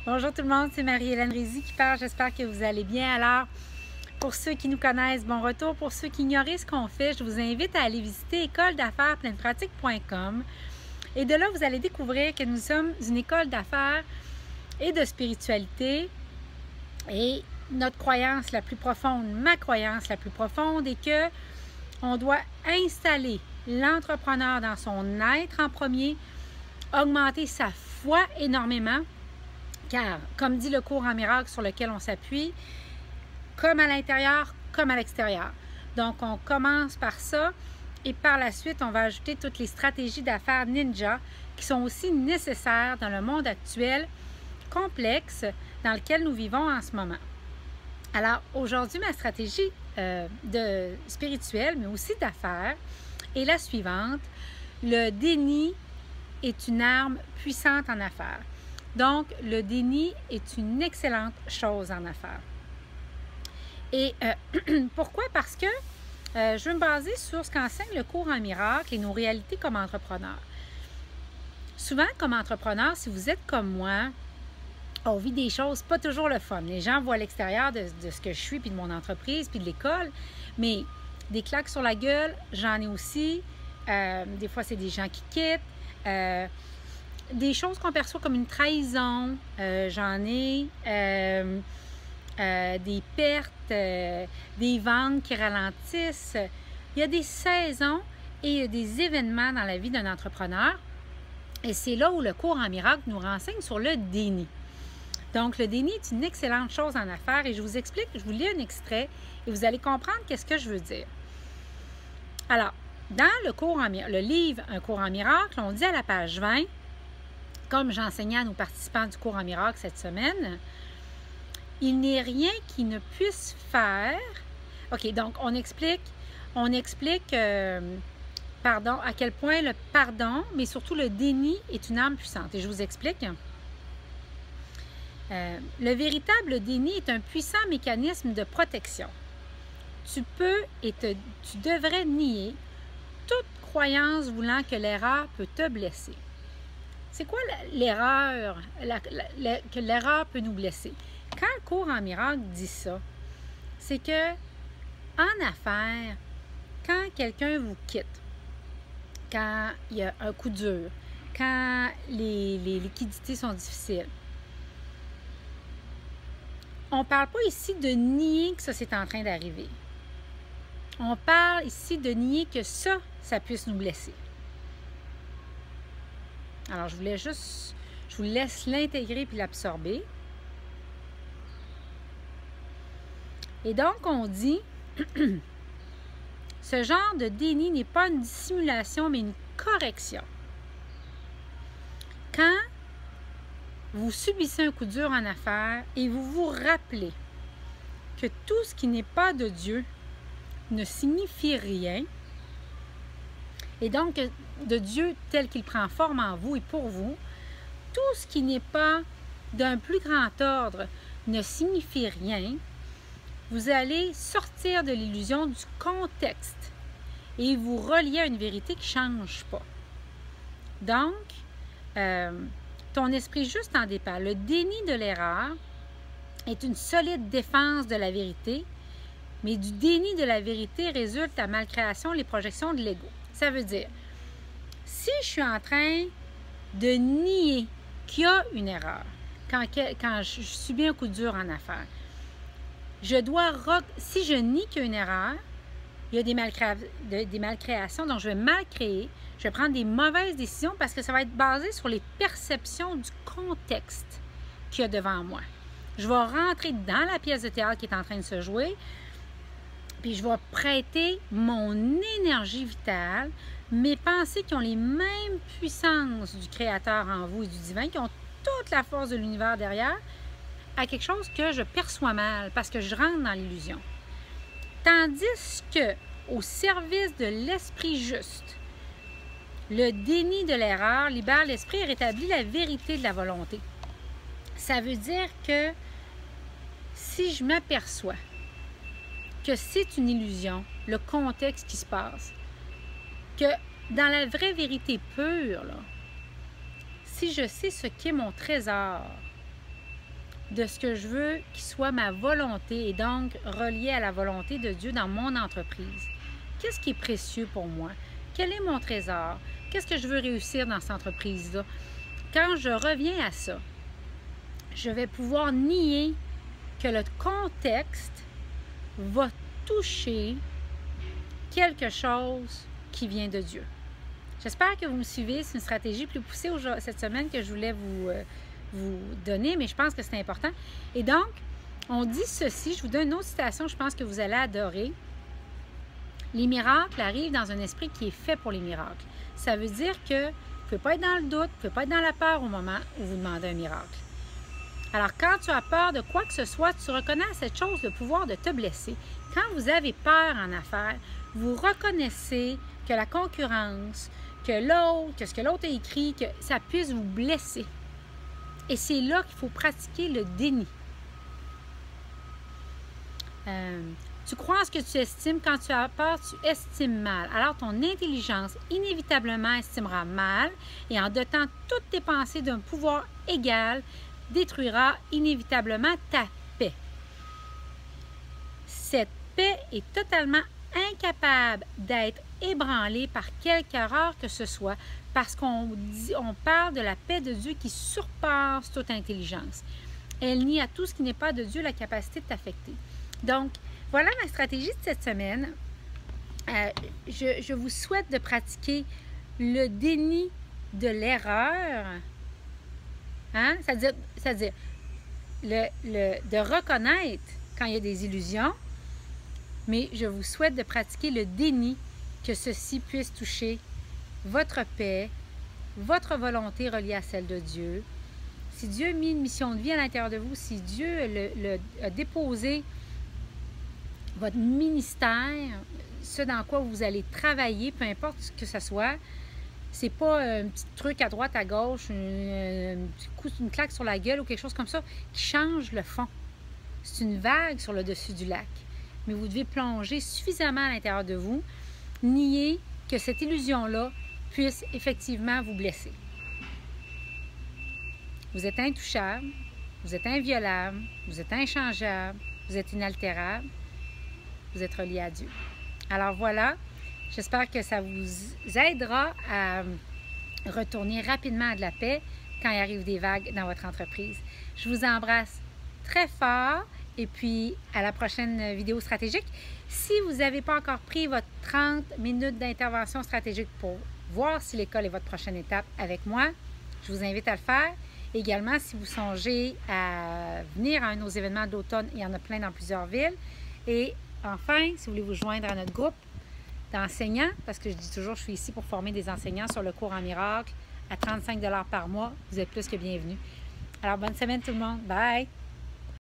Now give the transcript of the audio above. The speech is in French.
Bonjour tout le monde, c'est Marie-Hélène Rizzi qui parle. J'espère que vous allez bien. Alors, pour ceux qui nous connaissent, bon retour. Pour ceux qui ignoraient ce qu'on fait, je vous invite à aller visiter école-d'affaires-pleine-pratique.com. Et de là, vous allez découvrir que nous sommes une école d'affaires et de spiritualité. Et notre croyance la plus profonde, ma croyance la plus profonde, est que on doit installer l'entrepreneur dans son être en premier, augmenter sa foi énormément. Car, comme dit le cours en miracle sur lequel on s'appuie, comme à l'intérieur, comme à l'extérieur. Donc, on commence par ça et par la suite, on va ajouter toutes les stratégies d'affaires ninja qui sont aussi nécessaires dans le monde actuel complexe dans lequel nous vivons en ce moment. Alors, aujourd'hui, ma stratégie spirituelle, mais aussi d'affaires, est la suivante. Le déni est une arme puissante en affaires. Donc, le déni est une excellente chose en affaires. Et pourquoi? Parce que je veux me baser sur ce qu'enseigne le cours en miracle et nos réalités comme entrepreneurs. Souvent, comme entrepreneur, si vous êtes comme moi, on vit des choses pas toujours le fun. Les gens voient l'extérieur de ce que je suis, puis de mon entreprise, puis de l'école, mais des claques sur la gueule, j'en ai aussi. Des fois, c'est des gens qui quittent. Des choses qu'on perçoit comme une trahison, j'en ai, des pertes, des ventes qui ralentissent. Il y a des saisons et il y a des événements dans la vie d'un entrepreneur. Et c'est là où le cours en miracle nous renseigne sur le déni. Donc, le déni est une excellente chose en affaires et je vous explique, je vous lis un extrait et vous allez comprendre qu'est-ce que je veux dire. Alors, dans le livre Un cours en miracle, on dit à la page 20, comme j'enseignais à nos participants du cours en miracle cette semaine, il n'est rien qui ne puisse faire. OK, donc on explique pardon, à quel point le pardon, mais surtout le déni est une arme puissante. Et je vous explique. Le véritable déni est un puissant mécanisme de protection. Tu peux et tu devrais nier toute croyance voulant que l'erreur peut te blesser. C'est quoi l'erreur, que l'erreur peut nous blesser? Quand le cours en miracle dit ça, c'est que en affaires, quand quelqu'un vous quitte, quand il y a un coup dur, quand les liquidités sont difficiles, on ne parle pas ici de nier que ça c'est en train d'arriver. On parle ici de nier que ça puisse nous blesser. Alors, je vous laisse l'intégrer puis l'absorber. Et donc, on dit, ce genre de déni n'est pas une dissimulation, mais une correction. Quand vous subissez un coup dur en affaires et vous vous rappelez que tout ce qui n'est pas de Dieu ne signifie rien, et donc de Dieu tel qu'il prend forme en vous et pour vous, tout ce qui n'est pas d'un plus grand ordre ne signifie rien, vous allez sortir de l'illusion du contexte et vous relier à une vérité qui ne change pas. Donc, ton esprit juste en dépend. Le déni de l'erreur est une solide défense de la vérité, mais du déni de la vérité résulte la malcréation, les projections de l'ego. Ça veut dire, si je suis en train de nier qu'il y a une erreur, quand je subis un coup dur en affaires, si je nie qu'il y a une erreur, il y a des malcréations, donc je vais mal créer, je vais prendre des mauvaises décisions parce que ça va être basé sur les perceptions du contexte qu'il y a devant moi. Je vais rentrer dans la pièce de théâtre qui est en train de se jouer, puis je vais prêter mon énergie vitale, mes pensées qui ont les mêmes puissances du Créateur en vous et du divin, qui ont toute la force de l'univers derrière, à quelque chose que je perçois mal parce que je rentre dans l'illusion. Tandis que, au service de l'esprit juste, le déni de l'erreur libère l'esprit et rétablit la vérité de la volonté. Ça veut dire que si je m'aperçois que c'est une illusion, le contexte qui se passe, que dans la vraie vérité pure, là, si je sais ce qu'est mon trésor, de ce que je veux qui soit ma volonté et donc relié à la volonté de Dieu dans mon entreprise. Qu'est-ce qui est précieux pour moi? Quel est mon trésor? Qu'est-ce que je veux réussir dans cette entreprise-là? Quand je reviens à ça, je vais pouvoir nier que le contexte va toucher quelque chose qui vient de Dieu. J'espère que vous me suivez. C'est une stratégie plus poussée cette semaine que je voulais vous donner, mais je pense que c'est important. Et donc, on dit ceci, je vous donne une autre citation, je pense que vous allez adorer. Les miracles arrivent dans un esprit qui est fait pour les miracles. Ça veut dire que vous ne pouvez pas être dans le doute, vous ne pouvez pas être dans la peur au moment où vous demandez un miracle. Alors, quand tu as peur de quoi que ce soit, tu reconnais à cette chose le pouvoir de te blesser. Quand vous avez peur en affaires, vous reconnaissez que la concurrence, que l'autre, que ce que l'autre a écrit, que ça puisse vous blesser. Et c'est là qu'il faut pratiquer le déni. Tu crois en ce que tu estimes. Quand tu as peur, tu estimes mal. Alors, ton intelligence inévitablement estimera mal et en dotant toutes tes pensées d'un pouvoir égal, détruira inévitablement ta paix. Cette paix est totalement incapable d'être ébranlée par quelque erreur que ce soit parce qu'on parle de la paix de Dieu qui surpasse toute intelligence. Elle nie à tout ce qui n'est pas de Dieu la capacité de t'affecter. Donc, voilà ma stratégie de cette semaine. Je vous souhaite de pratiquer le déni de l'erreur. Hein? C'est-à-dire de reconnaître quand il y a des illusions, mais je vous souhaite de pratiquer le déni, que ceci puisse toucher votre paix, votre volonté reliée à celle de Dieu. Si Dieu a mis une mission de vie à l'intérieur de vous, si Dieu a déposé votre ministère, ce dans quoi vous allez travailler, peu importe ce que ce soit, c'est pas un petit truc à droite, à gauche, une claque sur la gueule ou quelque chose comme ça qui change le fond. C'est une vague sur le dessus du lac. Mais vous devez plonger suffisamment à l'intérieur de vous, nier que cette illusion-là puisse effectivement vous blesser. Vous êtes intouchable, vous êtes inviolable, vous êtes inchangeable, vous êtes inaltérable, vous êtes relié à Dieu. Alors voilà, j'espère que ça vous aidera à retourner rapidement à de la paix quand il arrive des vagues dans votre entreprise. Je vous embrasse très fort et puis à la prochaine vidéo stratégique. Si vous n'avez pas encore pris votre 30 minutes d'intervention stratégique pour voir si l'école est votre prochaine étape avec moi, je vous invite à le faire. Également, si vous songez à venir à un de nos événements d'automne, il y en a plein dans plusieurs villes. Et enfin, si vous voulez vous joindre à notre groupe d'enseignants, parce que je dis toujours, je suis ici pour former des enseignants sur le cours en miracle à 35 $ par mois, vous êtes plus que bienvenus. Alors, bonne semaine tout le monde. Bye!